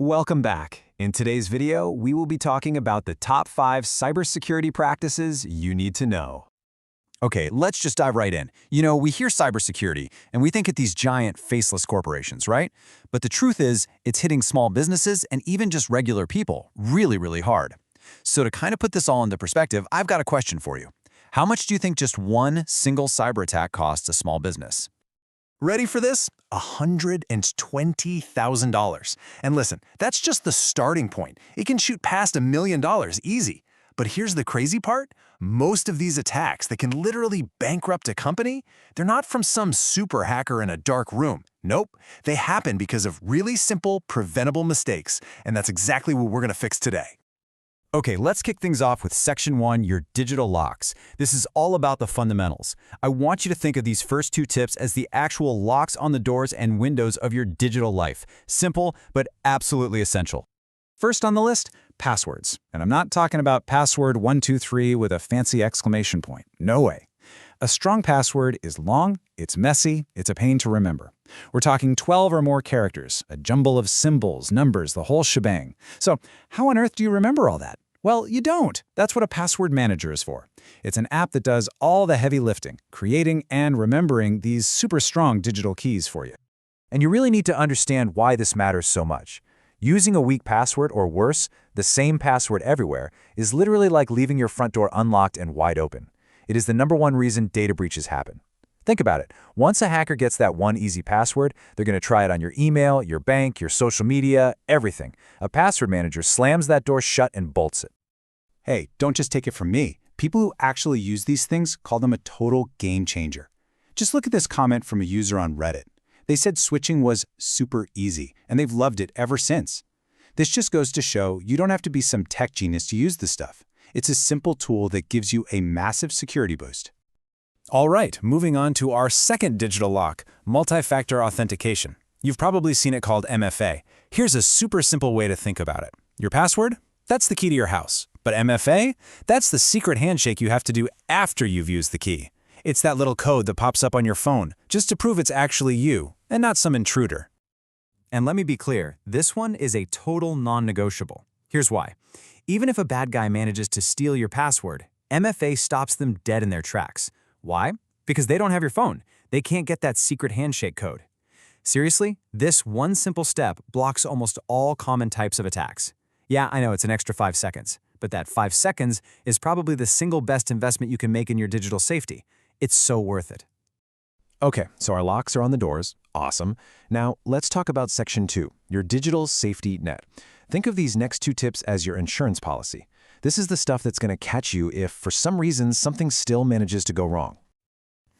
Welcome back. In today's video, we will be talking about the top 5 cybersecurity practices you need to know. Okay, let's just dive right in. We hear cybersecurity, and we think at these giant, faceless corporations, right? But the truth is, it's hitting small businesses and even just regular people really, really hard. So to kind of put this all into perspective, I've got a question for you. How much do you think just one single cyber attack costs a small business? Ready for this? $120,000. And listen, that's just the starting point. It can shoot past $1 million easy. But here's the crazy part. Most of these attacks that can literally bankrupt a company, they're not from some super hacker in a dark room. Nope, they happen because of really simple, preventable mistakes. And that's exactly what we're going to fix today. Okay, let's kick things off with Section 1, your digital locks. This is all about the fundamentals. I want you to think of these first 2 tips as the actual locks on the doors and windows of your digital life. Simple, but absolutely essential. First on the list, passwords. And I'm not talking about password 123 with a fancy exclamation point. No way. A strong password is long, it's messy, it's a pain to remember. We're talking 12 or more characters, a jumble of symbols, numbers, the whole shebang. So how on earth do you remember all that? Well, you don't. That's what a password manager is for. It's an app that does all the heavy lifting, creating and remembering these super strong digital keys for you. And you really need to understand why this matters so much. Using a weak password, or worse, the same password everywhere, is literally like leaving your front door unlocked and wide open. It is the #1 reason data breaches happen. Think about it. Once a hacker gets that one easy password, they're going to try it on your email, your bank, your social media, everything. A password manager slams that door shut and bolts it. Hey, don't just take it from me. People who actually use these things call them a total game changer. Just look at this comment from a user on Reddit. They said switching was super easy, and they've loved it ever since. This just goes to show you don't have to be some tech genius to use this stuff. It's a simple tool that gives you a massive security boost. All right, moving on to our second digital lock, multi-factor authentication. You've probably seen it called MFA. Here's a super simple way to think about it. Your password? That's the key to your house. But MFA? That's the secret handshake you have to do after you've used the key. It's that little code that pops up on your phone, just to prove it's actually you, and not some intruder. And let me be clear, this one is a total non-negotiable. Here's why. Even if a bad guy manages to steal your password, MFA stops them dead in their tracks. Why? Because they don't have your phone. They can't get that secret handshake code. Seriously, this one simple step blocks almost all common types of attacks. Yeah, I know it's an extra 5 seconds, but that 5 seconds is probably the single best investment you can make in your digital safety. It's so worth it. Okay, so our locks are on the doors. Awesome. Now, let's talk about Section 2, your digital safety net. Think of these next 2 tips as your insurance policy. This is the stuff that's going to catch you if, for some reason, something still manages to go wrong.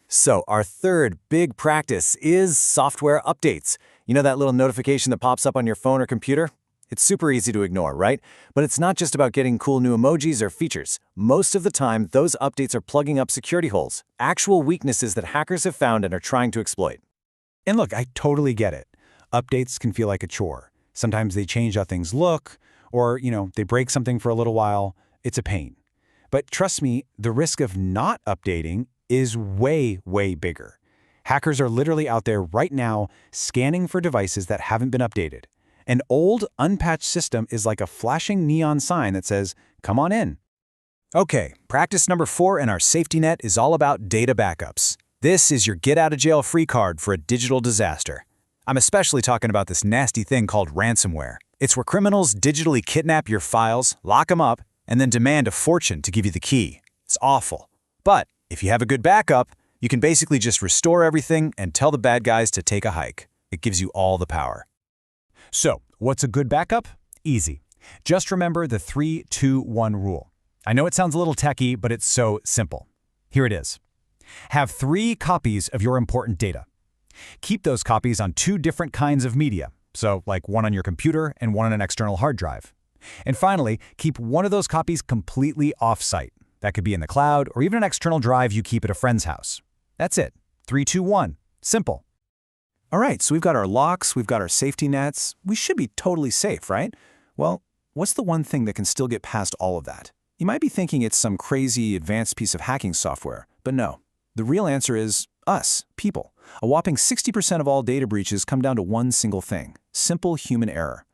So, our third big practice is software updates. You know that little notification that pops up on your phone or computer? It's super easy to ignore, right? But it's not just about getting cool new emojis or features. Most of the time, those updates are plugging up security holes, actual weaknesses that hackers have found and are trying to exploit. And look, I totally get it. Updates can feel like a chore. Sometimes they change how things look, or, they break something for a little while. It's a pain. But trust me, the risk of not updating is way, way bigger. Hackers are literally out there right now scanning for devices that haven't been updated. An old, unpatched system is like a flashing neon sign that says, "Come on in." Okay, practice number 4 in our safety net is all about data backups. This is your get-out-of-jail-free card for a digital disaster. I'm especially talking about this nasty thing called ransomware. It's where criminals digitally kidnap your files, lock them up, and then demand a fortune to give you the key. It's awful. But if you have a good backup, you can basically just restore everything and tell the bad guys to take a hike. It gives you all the power. So, what's a good backup? Easy. Just remember the 3-2-1 rule. I know it sounds a little techy, but it's so simple. Here it is. Have 3 copies of your important data. Keep those copies on 2 different kinds of media, so like one on your computer and one on an external hard drive. And finally, keep one of those copies completely off-site. That could be in the cloud or even an external drive you keep at a friend's house. That's it. 3-2-1. Simple. All right, so we've got our locks, we've got our safety nets. We should be totally safe, right? Well, what's the one thing that can still get past all of that? You might be thinking it's some crazy advanced piece of hacking software, but no. The real answer is us, people. A whopping 60% of all data breaches come down to one single thing: simple human error.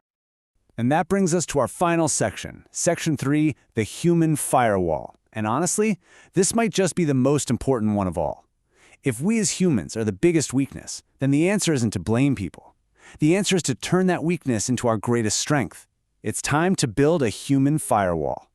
And that brings us to our final section, Section 3, the human firewall. And honestly, this might just be the most important one of all. If we as humans are the biggest weakness, then the answer isn't to blame people. The answer is to turn that weakness into our greatest strength. It's time to build a human firewall.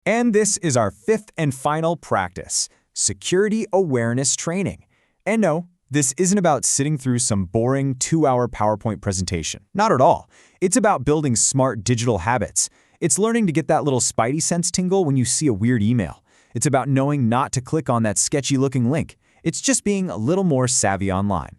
And this is our fifth and final practice, security awareness training. And no, this isn't about sitting through some boring 2-hour PowerPoint presentation. Not at all. It's about building smart digital habits. It's learning to get that little spidey sense tingle when you see a weird email. It's about knowing not to click on that sketchy-looking link. It's just being a little more savvy online.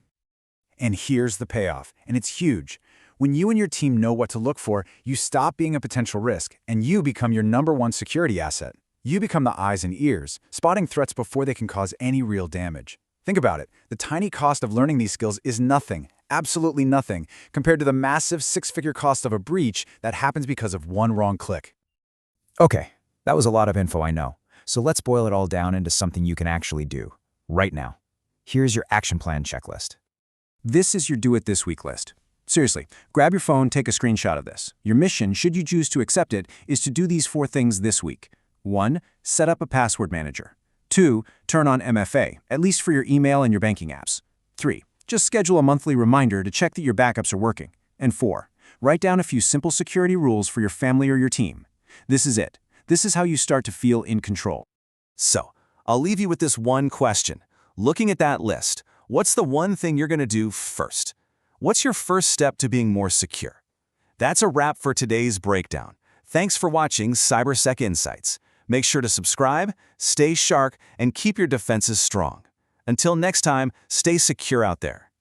And here's the payoff, and it's huge. When you and your team know what to look for, you stop being a potential risk, and you become your #1 security asset. You become the eyes and ears, spotting threats before they can cause any real damage. Think about it. The tiny cost of learning these skills is nothing, absolutely nothing, compared to the massive 6-figure cost of a breach that happens because of one wrong click. Okay, that was a lot of info, I know. So let's boil it all down into something you can actually do, right now. Here's your action plan checklist. This is your Do It This Week list. Seriously, grab your phone, take a screenshot of this. Your mission, should you choose to accept it, is to do these 4 things this week. 1. Set up a password manager. 2. Turn on MFA, at least for your email and your banking apps. 3. Just schedule a monthly reminder to check that your backups are working. And 4. Write down a few simple security rules for your family or your team. This is it. This is how you start to feel in control. So, I'll leave you with this one question. Looking at that list, what's the one thing you're going to do first? What's your first step to being more secure? That's a wrap for today's breakdown. Thanks for watching CyberSec Insights. Make sure to subscribe, stay sharp, and keep your defenses strong. Until next time, stay secure out there.